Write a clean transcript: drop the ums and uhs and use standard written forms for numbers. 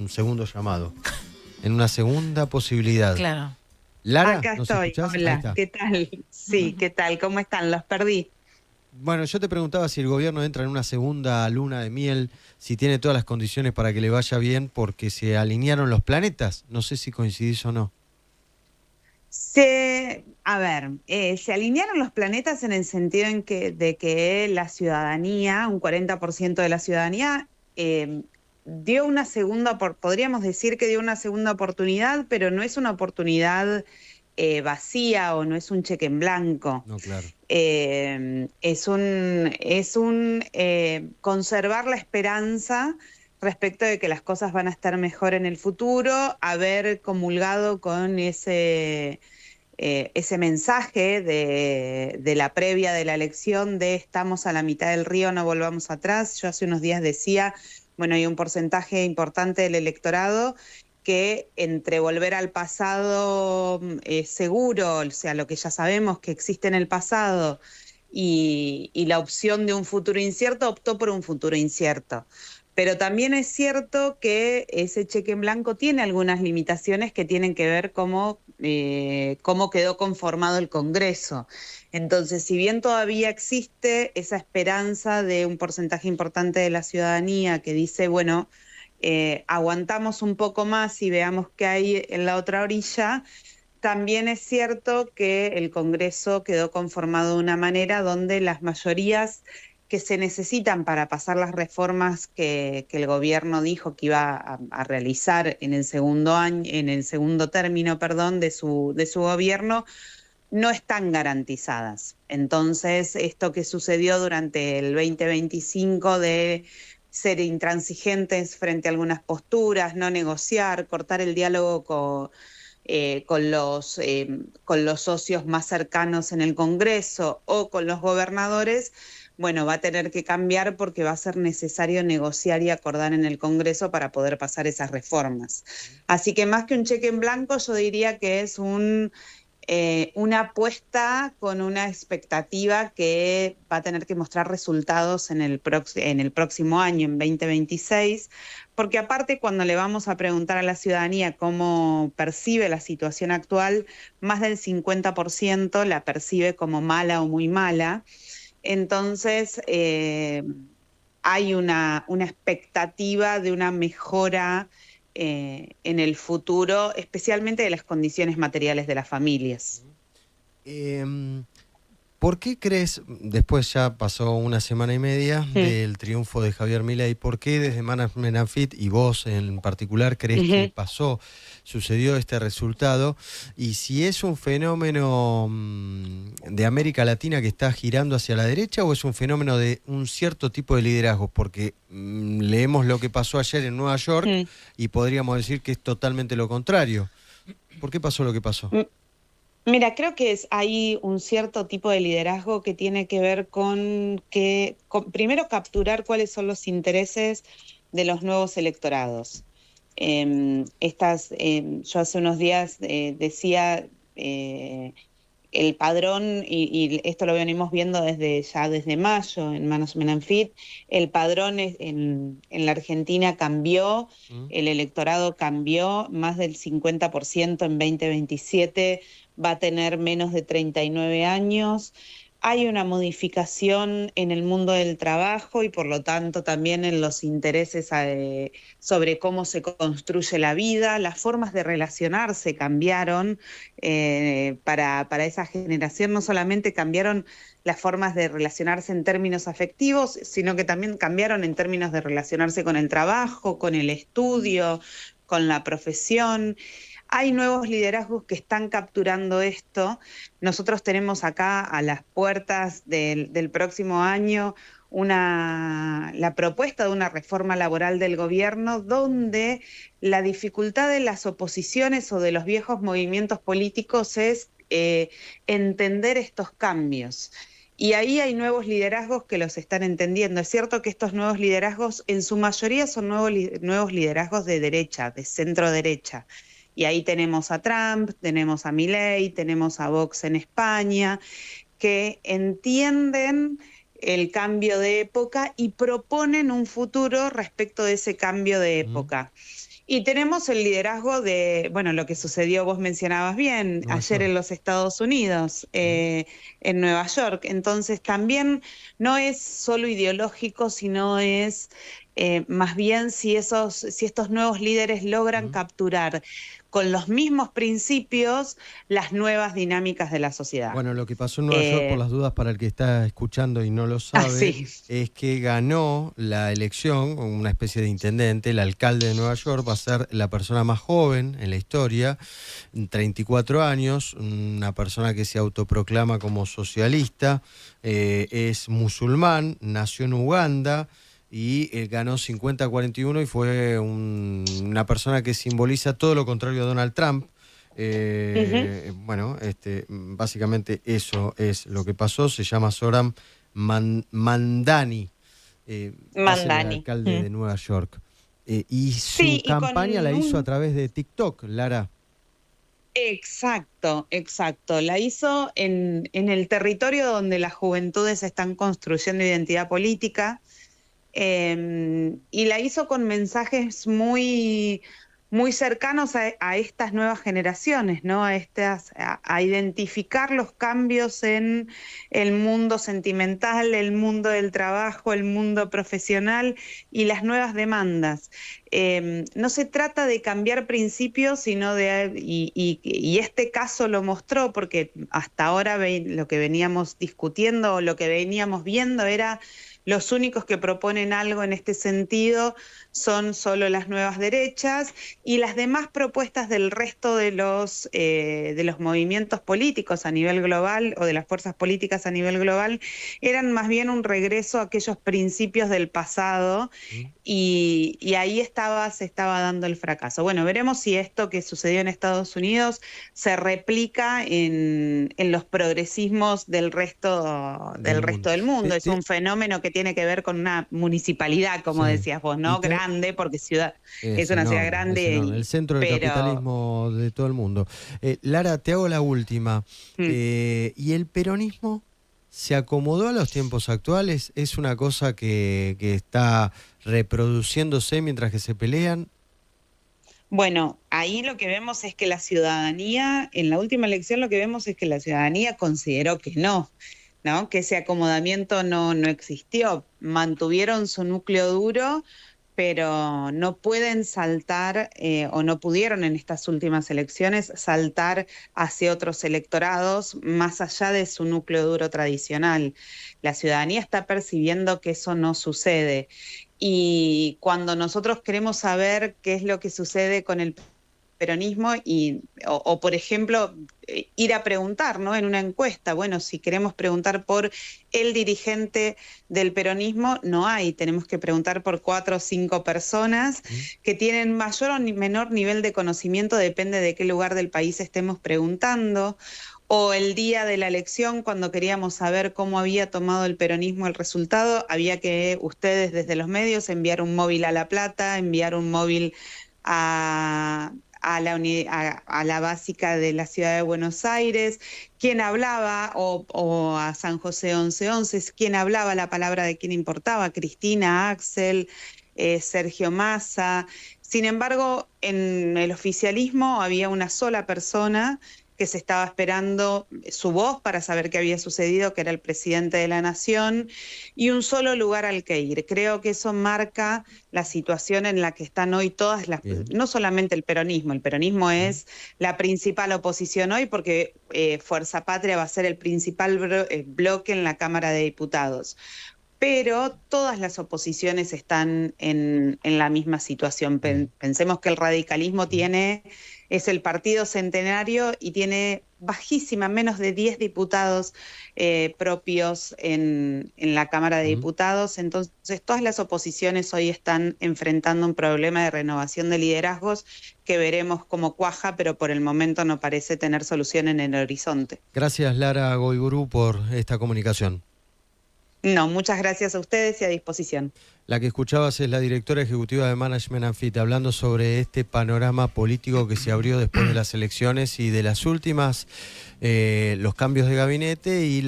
un segundo llamado, en una segunda posibilidad. Claro. Lara, Acá ¿nos estoy. escuchás? Ahí Hola, está. ¿qué tal? Sí, ¿qué tal? ¿Cómo están? Los perdí. Bueno, yo te preguntaba si el gobierno entra en una segunda luna de miel, si tiene todas las condiciones para que le vaya bien, porque se alinearon los planetas. No sé si coincidís o no. Se alinearon los planetas en el sentido de que la ciudadanía, un 40% de la ciudadanía, dio una podríamos decir que dio una segunda oportunidad, pero no es una oportunidad vacía o no es un cheque en blanco. No, claro. Es un conservar la esperanza respecto de que las cosas van a estar mejor en el futuro, haber comulgado con ese mensaje de la previa de la elección de estamos a la mitad del río, no volvamos atrás. Yo hace unos días decía, bueno, hay un porcentaje importante del electorado que entre volver al pasado seguro, o sea, lo que ya sabemos que existe en el pasado, y la opción de un futuro incierto, optó por un futuro incierto. Pero también es cierto que ese cheque en blanco tiene algunas limitaciones que tienen que ver cómo quedó conformado el Congreso. Entonces, si bien todavía existe esa esperanza de un porcentaje importante de la ciudadanía que dice, bueno, aguantamos un poco más y veamos qué hay en la otra orilla, también es cierto que el Congreso quedó conformado de una manera donde las mayorías que se necesitan para pasar las reformas que el gobierno dijo que iba a realizar en el segundo término, de su gobierno, no están garantizadas. Entonces, esto que sucedió durante el 2025 de ser intransigentes frente a algunas posturas, no negociar, cortar el diálogo con los socios más cercanos en el Congreso o con los gobernadores, bueno, va a tener que cambiar porque va a ser necesario negociar y acordar en el Congreso para poder pasar esas reformas. Así que más que un cheque en blanco, yo diría que es una apuesta con una expectativa que va a tener que mostrar resultados en el próximo año, en 2026, porque aparte cuando le vamos a preguntar a la ciudadanía cómo percibe la situación actual, más del 50% la percibe como mala o muy mala. Entonces, hay una expectativa de una mejora en el futuro, especialmente de las condiciones materiales de las familias. ¿Por qué crees, después ya pasó una semana y media del triunfo de Javier Milei, por qué desde Management Unfit y vos en particular crees que sucedió este resultado? Y si es un fenómeno de América Latina que está girando hacia la derecha o es un fenómeno de un cierto tipo de liderazgo, porque leemos lo que pasó ayer en Nueva York y podríamos decir que es totalmente lo contrario. ¿Por qué pasó lo que pasó? Mira, creo que hay un cierto tipo de liderazgo que tiene que ver con primero capturar cuáles son los intereses de los nuevos electorados. Yo hace unos días decía el padrón, y esto lo venimos viendo desde mayo en Management Unfit, el padrón en la Argentina cambió, el electorado cambió, más del 50% en 2027 va a tener menos de 39 años. Hay una modificación en el mundo del trabajo y por lo tanto también en los intereses sobre cómo se construye la vida. Las formas de relacionarse cambiaron para esa generación. No solamente cambiaron las formas de relacionarse en términos afectivos, sino que también cambiaron en términos de relacionarse con el trabajo, con el estudio, con la profesión. Hay nuevos liderazgos que están capturando esto. Nosotros tenemos acá a las puertas del próximo año la propuesta de una reforma laboral del gobierno donde la dificultad de las oposiciones o de los viejos movimientos políticos es entender estos cambios. Y ahí hay nuevos liderazgos que los están entendiendo. Es cierto que estos nuevos liderazgos en su mayoría son nuevos liderazgos de derecha, de centro derecha. Y ahí tenemos a Trump, tenemos a Milei, tenemos a Vox en España, que entienden el cambio de época y proponen un futuro respecto de ese cambio de época. Y tenemos el liderazgo de, bueno, lo que sucedió, vos mencionabas bien, ayer en los Estados Unidos, en Nueva York. Entonces también no es solo ideológico, sino es más bien si estos nuevos líderes logran capturar con los mismos principios las nuevas dinámicas de la sociedad. Bueno, lo que pasó en Nueva York, por las dudas para el que está escuchando y no lo sabe, sí. es que ganó la elección, una especie de intendente, el alcalde de Nueva York va a ser la persona más joven en la historia, 34 años, una persona que se autoproclama como socialista, es musulmán, nació en Uganda, y ganó 50-41 y fue una persona que simboliza todo lo contrario a Donald Trump. Bueno, básicamente eso es lo que pasó. Se llama Zohran Mamdani, es el alcalde de Nueva York. Y su campaña la hizo a través de TikTok, Lara. Exacto. La hizo en el territorio donde las juventudes están construyendo identidad política. Y la hizo con mensajes muy cercanos a estas nuevas generaciones, ¿no? A identificar los cambios en el mundo sentimental, el mundo del trabajo, el mundo profesional y las nuevas demandas. No se trata de cambiar principios, sino y este caso lo mostró, porque hasta ahora lo que veníamos discutiendo o lo que veníamos viendo era los únicos que proponen algo en este sentido son solo las nuevas derechas, y las demás propuestas del resto de los movimientos políticos a nivel global o de las fuerzas políticas a nivel global eran más bien un regreso a aquellos principios del pasado, y ahí se estaba dando el fracaso. Bueno, veremos si esto que sucedió en Estados Unidos se replica en los progresismos del resto del mundo. Es un fenómeno que tiene que ver con una municipalidad, como decías vos, ¿no? Grande, porque es una ciudad grande. El centro del capitalismo de todo el mundo. Lara, te hago la última. ¿Y el peronismo se acomodó a los tiempos actuales? ¿Es una cosa que está reproduciéndose mientras que se pelean? Bueno, ahí lo que vemos es que la ciudadanía, en la última elección lo que vemos es que la ciudadanía consideró que no, que ese acomodamiento no existió. Mantuvieron su núcleo duro, pero no pueden saltar, o no pudieron en estas últimas elecciones saltar hacia otros electorados más allá de su núcleo duro tradicional. La ciudadanía está percibiendo que eso no sucede. Y cuando nosotros queremos saber qué es lo que sucede con el peronismo o por ejemplo, ir a preguntar, ¿no? En una encuesta, bueno, si queremos preguntar por el dirigente del peronismo, no hay, tenemos que preguntar por 4 o 5 personas que tienen mayor o menor nivel de conocimiento, depende de qué lugar del país estemos preguntando. O el día de la elección, cuando queríamos saber cómo había tomado el peronismo el resultado, había que ustedes desde los medios enviar un móvil a La Plata, enviar un móvil a la básica de la ciudad de Buenos Aires, quién hablaba, o a San José 1111, quién hablaba la palabra de quién importaba, Cristina, Axel, Sergio Massa. Sin embargo, en el oficialismo había una sola persona que se estaba esperando su voz para saber qué había sucedido, que era el presidente de la Nación, y un solo lugar al que ir. Creo que eso marca la situación en la que están hoy todas no solamente el peronismo es la principal oposición hoy, porque Fuerza Patria va a ser el principal bloque en la Cámara de Diputados. Pero todas las oposiciones están en la misma situación. Pensemos que el radicalismo es el partido centenario y tiene bajísima, menos de 10 diputados propios en la Cámara de Diputados. Entonces, todas las oposiciones hoy están enfrentando un problema de renovación de liderazgos que veremos cómo cuaja, pero por el momento no parece tener solución en el horizonte. Gracias, Lara Goiburu, por esta comunicación. No, muchas gracias a ustedes y a disposición. La que escuchabas es la directora ejecutiva de Management & Fit, hablando sobre este panorama político que se abrió después de las elecciones y de las últimas, los cambios de gabinete y